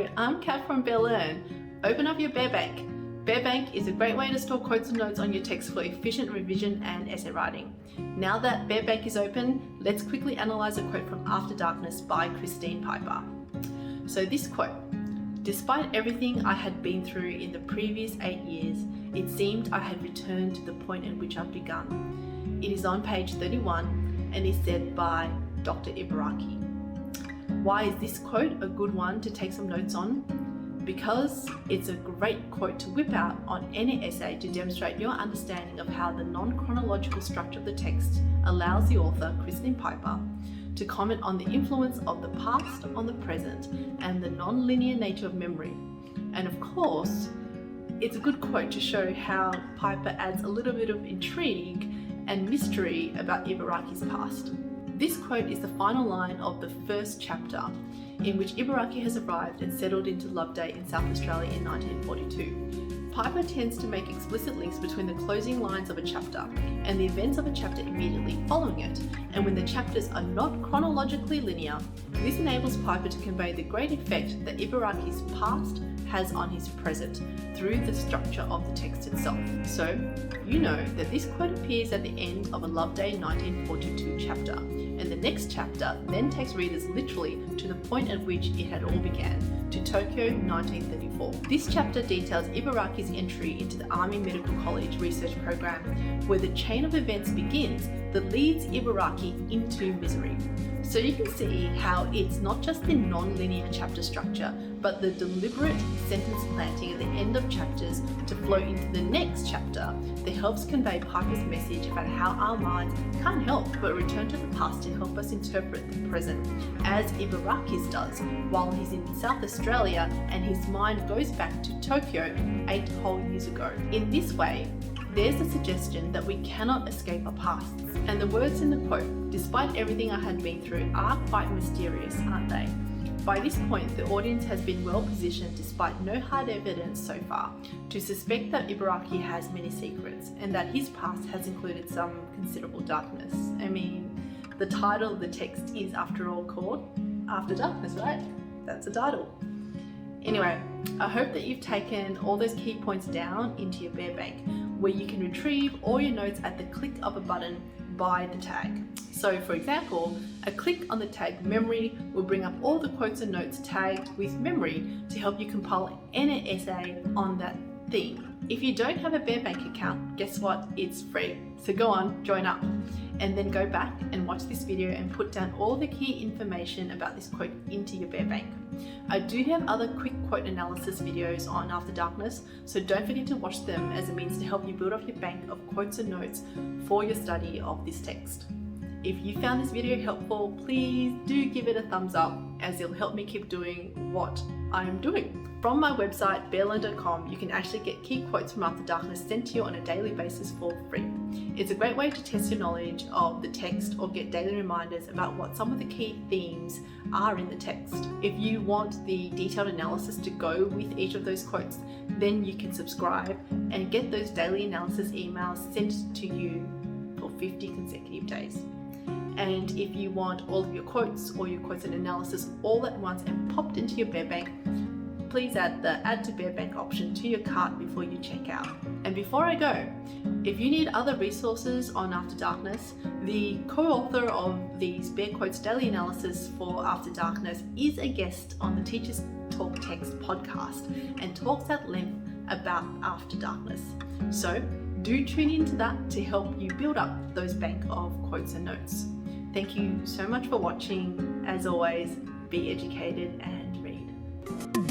Hello, I'm Kat from Bear Learn. Open up your Bear Bank. Bear Bank is a great way to store quotes and notes on your text for efficient revision and essay writing. Now that Bear Bank is open, let's quickly analyse a quote from After Darkness by Christine Piper. So this quote: "Despite everything I had been through in the previous 8 years, it seemed I had returned to the point at which I'd begun." It is on page 31 and is said by Dr. Ibaraki. Why is this quote a good one to take some notes on? Because it's a great quote to whip out on any essay to demonstrate your understanding of how the non-chronological structure of the text allows the author, Christine Piper, to comment on the influence of the past on the present and the non-linear nature of memory. And of course, it's a good quote to show how Piper adds a little bit of intrigue and mystery about Ibaraki's past. This quote is the final line of the first chapter, in which Ibaraki has arrived and settled into Loveday in South Australia in 1942. Piper tends to make explicit links between the closing lines of a chapter and the events of a chapter immediately following it, and when the chapters are not chronologically linear, this enables Piper to convey the great effect that Ibaraki's past has on his present through the structure of the text itself. So, you know that this quote appears at the end of a Loveday 1942 chapter, and the next chapter then takes readers literally to the point at which it had all began, to Tokyo 1934. This chapter details Ibaraki's entry into the Army Medical College research program, where the chain of events begins that leads Ibaraki into misery. So you can see how it's not just the non-linear chapter structure, but the deliberate sentence planting at the end of chapters to flow into the next chapter that helps convey Piper's message about how our minds can't help but return to the past to help us interpret the present, as Ibaraki's does while he's in South Australia and his mind goes back to Tokyo 8 whole years ago. In this way, there's a suggestion that we cannot escape our pasts, and the words in the quote, "Despite everything I had been through," are quite mysterious, aren't they? By this point, the audience has been well positioned, despite no hard evidence so far, to suspect that Ibaraki has many secrets and that his past has included some considerable darkness. I mean, the title of the text is, after all, called After Darkness, right? That's a title. Anyway, I hope that you've taken all those key points down into your Bear Bank, where you can retrieve all your notes at the click of a button by the tag. So for example, a click on the tag memory will bring up all the quotes and notes tagged with memory to help you compile any essay on that theme. If you don't have a Bear Bank account, guess what? It's free. So go on, join up, and then go back and watch this video and put down all the key information about this quote into your Bear Bank. I do have other quick quote analysis videos on After Darkness, so don't forget to watch them as a means to help you build up your bank of quotes and notes for your study of this text. If you found this video helpful, please do give it a thumbs up, as it'll help me keep doing what I'm doing. From my website, bearlearn.com, you can actually get key quotes from After Darkness sent to you on a daily basis for free. It's a great way to test your knowledge of the text or get daily reminders about what some of the key themes are in the text. If you want the detailed analysis to go with each of those quotes, then you can subscribe and get those daily analysis emails sent to you for 50 consecutive days. And if you want all of your quotes or your quotes and analysis all at once and popped into your Bear Bank, please add the Add to Bear Bank option to your cart before you check out. And before I go, if you need other resources on After Darkness, the co-author of these Bear Quotes Daily Analysis for After Darkness is a guest on the Teachers Talk Text podcast and talks at length about After Darkness. So do tune into that to help you build up those bank of quotes and notes. Thank you so much for watching. As always, be educated and read.